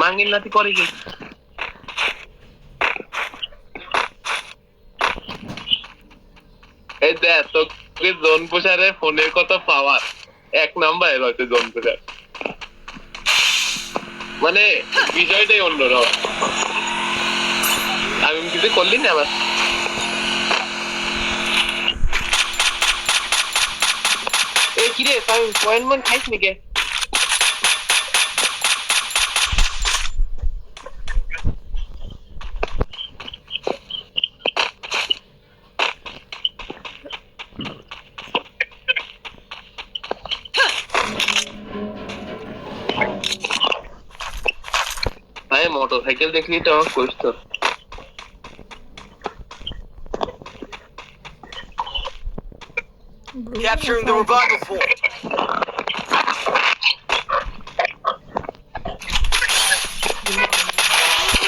মাঙ্গিন নাতি করে কি এই দেখ তোকে জোন প্রসারে ফোনের কত পাওয়ার এক নাম্বারে হয়তো জোন প্রসার মানে বিষয়টাই অন্যরকম আমি কিছু করলি না আবার এই কিরে তুই পয়েন্টমেন্ট খাইস নাকি ভাই মোটরসাইকেল দেখলি তো আমার কইস তো Capturing the revival point.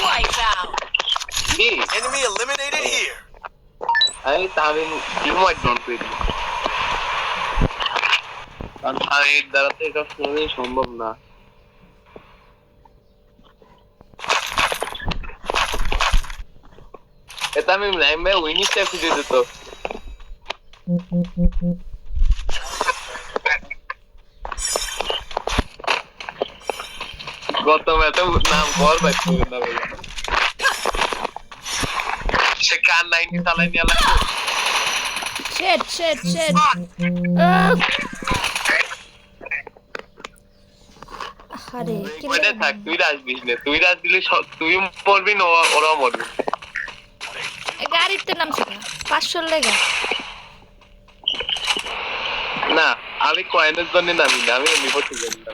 Wipe out. Enemy eliminated here. আমি তামিম টিমওয়াইড ডন করি কারণ এর দ্বারা তো এটা কোনোদিন সম্ভব না এটা আমি লাইম ভাই উইনিংটা খুঁজে দিত গত ম্যাচে নাম কর ভাই না ভাই সে কার 90 চালাই নিয়ে লাগবে shit আরে কি ওইটা থাক তুই রাজ দিস না তুই রাজ দিলে তুই মরবি না ওরাও মরবে গাড়িতে নামছে না 500 লেগা না আমি কয়েনের জন্য নামি না আমি এমনি পড়তে জানি না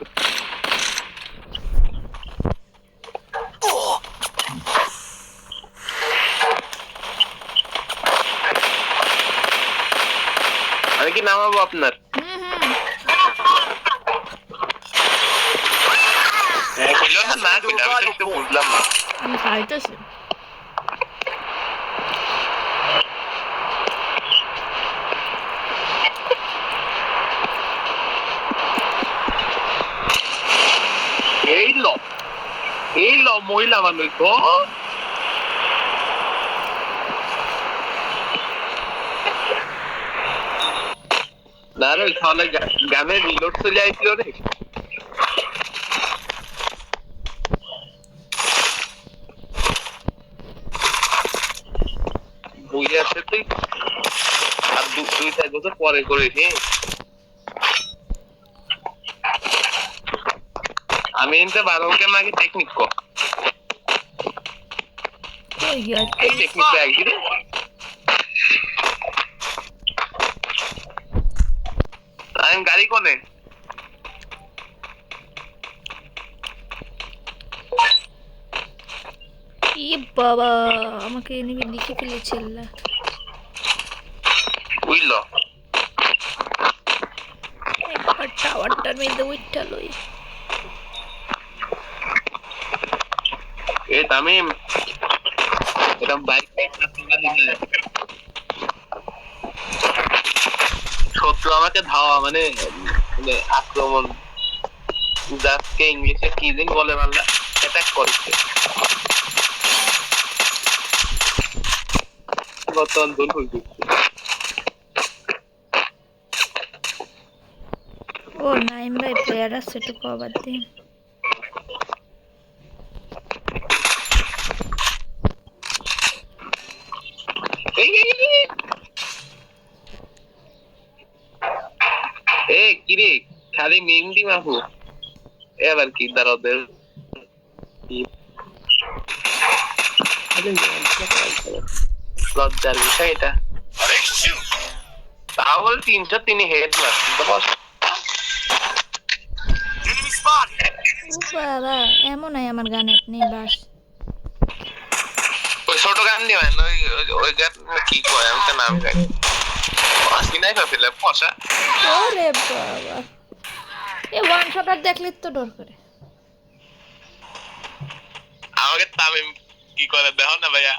আমি কি নামাবো আপনার না বুঝলাম না আমি খাইতেছি এই ল মহিলা মানুষ তো না রে তাহলে গ্রামে রিলোড চলে আইছিল রে বই আছে তুই আর 2-4 বছর পরে করেছি আমি এনতে 12 কে আগে টেকনিক কর এই টেকনিক আইছি রে আমি গাড়ি কোনে ই বাবা আমাকে এনিমি লিখে ফেলেছে আল্লাহ বুঝলো একবার টাওয়ারটার মধ্যে উঠটা লই এ তামিম এরকম বাইক না তুলে দিলে শত্রু আমাকে ধাওয়া মানে আক্রমণ যাকে ইংলিশে কি দিন বলে বাংলা অ্যাটাক করছে গত আন্দোলন হয়েছে ও নাইম ভাই প্লেয়ার আছে তো কবার দিন কিরে খালি মেহেন্দি মাহু এবার কি দাঁড়াদের লজ্জার বিষয় এটা তাহলে 303 হেড মার বাবা এমন নাই আমার গানের নেই বাস ওই ছোট গান দিবেন ওই গান কি কয় আমি তো নাম জানি আসি নাই ভাবিলে পয়সা ওরে বাবা এ ওয়ান শটার দেখলে তো ডর করে আমাকে তামিম কি করে দেখো না ভাইয়া